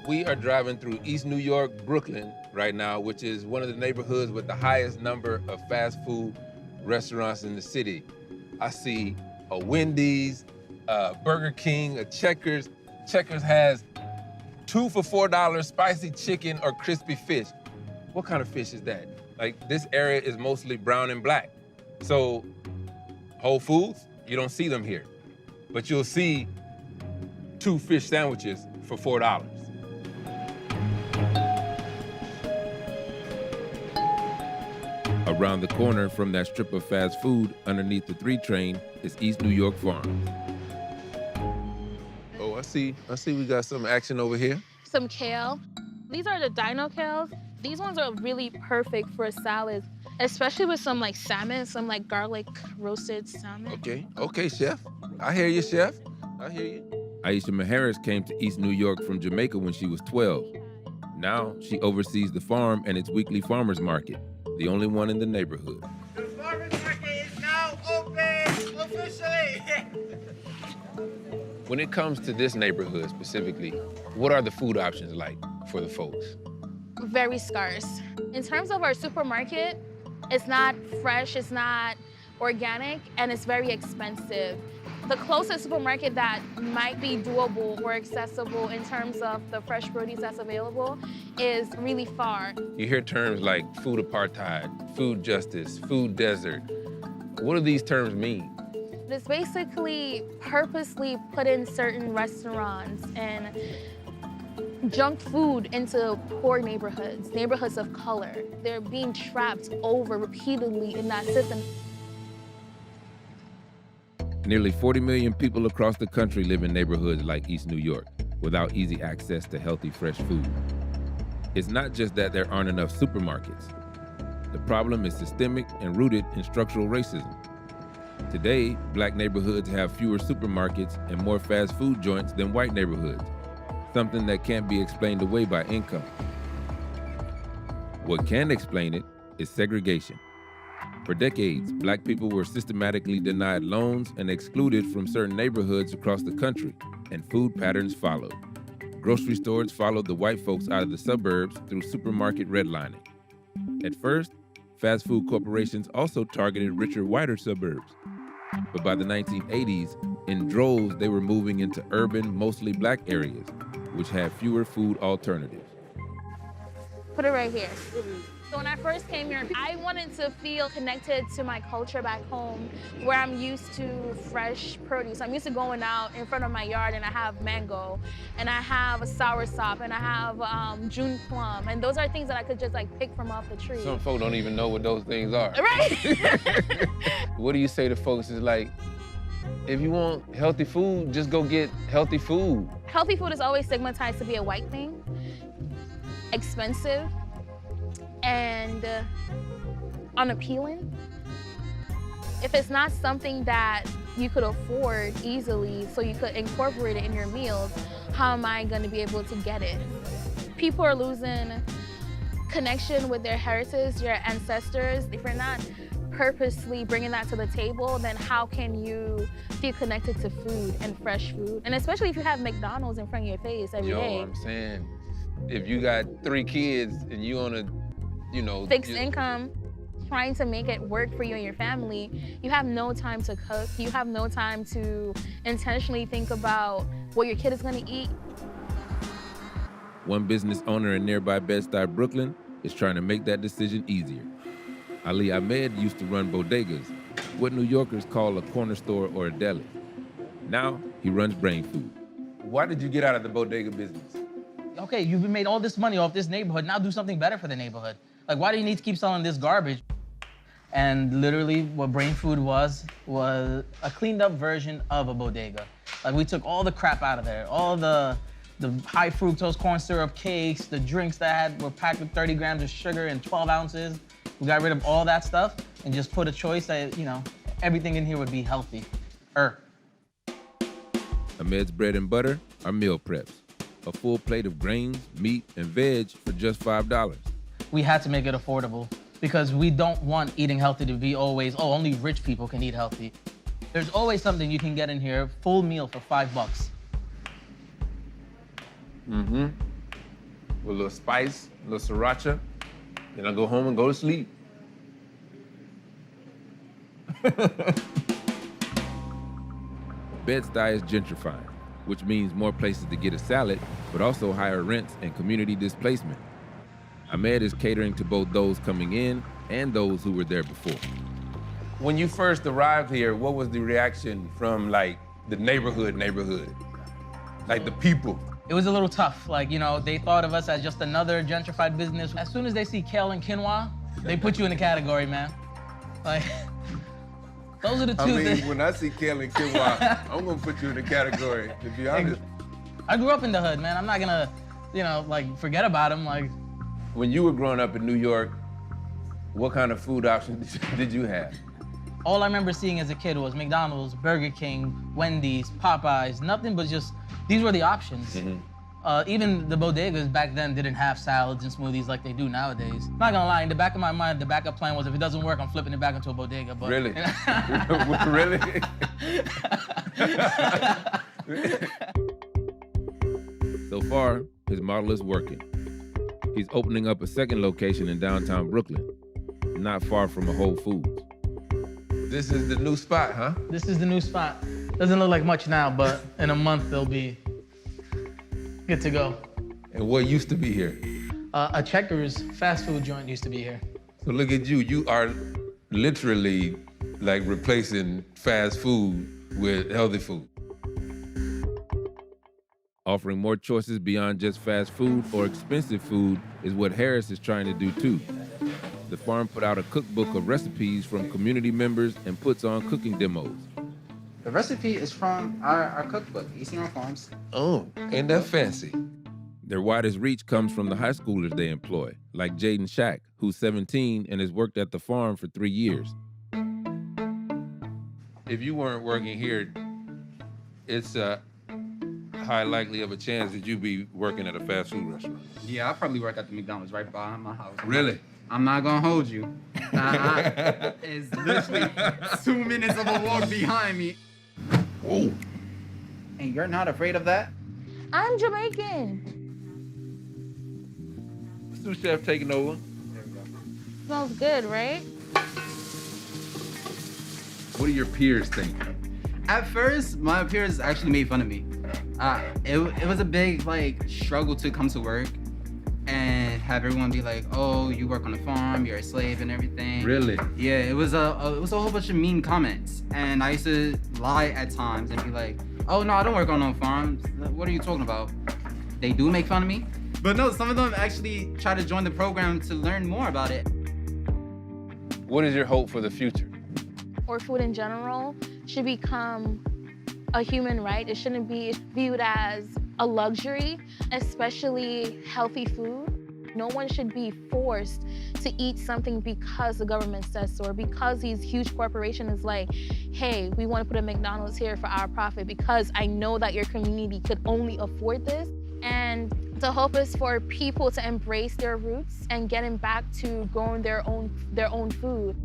We are driving through East New York, Brooklyn right now, which is one of the neighborhoods with the highest number of fast food restaurants in the city. I see a Wendy's, a Burger King, a Checkers. Checkers has 2 for $4 spicy chicken or crispy fish. What kind of fish is that? Like, this area is mostly brown and black. So Whole Foods, you don't see them here. But you'll see 2 fish sandwiches for $4. Around the corner from that strip of fast food underneath the 3 train is East New York Farms. Oh, I see we got some action over here. Some kale. These are the dino kales. These ones are really perfect for salads, especially with some like salmon, some like garlic roasted salmon. Okay, chef. I hear you, chef. I hear you. Iyeshima Harris came to East New York from Jamaica when she was 12. Now she oversees the farm and its weekly farmers market, the only one in the neighborhood. The farmers market is now open officially. When it comes to this neighborhood specifically, what are the food options like for the folks? Very scarce. In terms of our supermarket, it's not fresh, it's not organic, and it's very expensive. The closest supermarket that might be doable or accessible in terms of the fresh produce that's available is really far. You hear terms like food apartheid, food justice, food desert. What do these terms mean? It's basically purposely put in certain restaurants and junk food into poor neighborhoods, neighborhoods of color. They're being trapped over repeatedly in that system. Nearly 40 million people across the country live in neighborhoods like East New York without easy access to healthy, fresh food. It's not just that there aren't enough supermarkets. The problem is systemic and rooted in structural racism. Today, black neighborhoods have fewer supermarkets and more fast food joints than white neighborhoods, something that can't be explained away by income. What can explain it is segregation. For decades, black people were systematically denied loans and excluded from certain neighborhoods across the country, and food patterns followed. Grocery stores followed the white folks out of the suburbs through supermarket redlining. At first, fast food corporations also targeted richer, whiter suburbs. But by the 1980s, in droves, they were moving into urban, mostly black areas, which had fewer food alternatives. Put it right here. So when I first came here, I wanted to feel connected to my culture back home, where I'm used to fresh produce. I'm used to going out in front of my yard and I have mango, and I have a soursop, and I have June plum, and those are things that I could just like pick from off the tree. Some folks don't even know what those things are. Right? What do you say to folks is like, if you want healthy food, just go get healthy food. Healthy food is always stigmatized to be a white thing, expensive, and unappealing. If it's not something that you could afford easily so you could incorporate it in your meals, how am I gonna be able to get it? People are losing connection with their heritage, their ancestors. If you're not purposely bringing that to the table, then how can you feel connected to food and fresh food? And especially if you have McDonald's in front of your face every day. I'm saying, if you got 3 kids and you on a, fixed income, trying to make it work for you and your family, you have no time to cook. You have no time to intentionally think about what your kid is gonna eat. One business owner in nearby Bed-Stuy, Brooklyn, is trying to make that decision easier. Ali Ahmed used to run bodegas, what New Yorkers call a corner store or a deli. Now, he runs Brain Food. Why did you get out of the bodega business? Okay, you've made all this money off this neighborhood, now do something better for the neighborhood. Like, why do you need to keep selling this garbage? And literally what Brain Food was a cleaned up version of a bodega. Like, we took all the crap out of there, all the high fructose corn syrup cakes, the drinks that were packed with 30 grams of sugar and 12 ounces. We got rid of all that stuff and just put a choice that, everything in here would be healthy. Ahmed's bread and butter are meal preps. A full plate of grains, meat, and veg for just $5. We had to make it affordable because we don't want eating healthy to be always, only rich people can eat healthy. There's always something you can get in here, full meal for $5. with a little spice, a little sriracha. Then I go home and go to sleep. Bed-Stuy is gentrifying, which means more places to get a salad, but also higher rents and community displacement. Ahmed is catering to both those coming in and those who were there before. When you first arrived here, what was the reaction from like the neighborhood? Like the people? It was a little tough. Like, you know, they thought of us as just another gentrified business. As soon as they see kale and quinoa, they put you in the category, man. Like, those are the two things. When I see kale and quinoa, I'm gonna put you in the category, to be honest. I grew up in the hood, man. I'm not gonna, you know, like, forget about them. Like, when you were growing up in New York, what kind of food options did you have? all I remember seeing as a kid was McDonald's, Burger King, Wendy's, Popeyes, nothing but just, these were the options. Mm-hmm. Even the bodegas back then didn't have salads and smoothies like they do nowadays. Not gonna lie, in the back of my mind, the backup plan was if it doesn't work, I'm flipping it back into a bodega. But really? Really? So far, his model is working. He's opening up a second location in downtown Brooklyn, not far from a Whole Foods. This is the new spot, huh? This is the new spot. Doesn't look like much now, but in a month they'll be good to go. And what used to be here? A Checkers fast food joint used to be here. So look at you. You are literally like replacing fast food with healthy food. Offering more choices beyond just fast food or expensive food is what Harris is trying to do too. The farm put out a cookbook of recipes from community members and puts on cooking demos. The recipe is from our cookbook, Iyeshima Farms. Oh, ain't that fancy? Their widest reach comes from the high schoolers they employ, like Jayden Shack, who's 17 and has worked at the farm for 3 years. If you weren't working here, it's a high likely of a chance that you'd be working at a fast food restaurant. Yeah, I probably work at the McDonald's right behind my house. Really? I'm not gonna hold you. It's literally 2 minutes of a walk behind me. Whoa. And you're not afraid of that? I'm Jamaican. Sous chef taking over. There we go. Smells good, right? What do your peers think? At first, my peers actually made fun of me. It was a big struggle to come to work and have everyone be like, "Oh, you work on the farm, you're a slave and everything." Really? Yeah, it was a whole bunch of mean comments, and I used to lie at times and be like, "Oh no, I don't work on no farms. What are you talking about?" They do make fun of me, but no, some of them actually try to join the program to learn more about it. What is your hope for the future? Or food in general should become a human right. It shouldn't be viewed as a luxury, especially healthy food. No one should be forced to eat something because the government says so, or because these huge corporations is like, hey, we want to put a McDonald's here for our profit because I know that your community could only afford this. And the hope is for people to embrace their roots and getting back to growing their own food.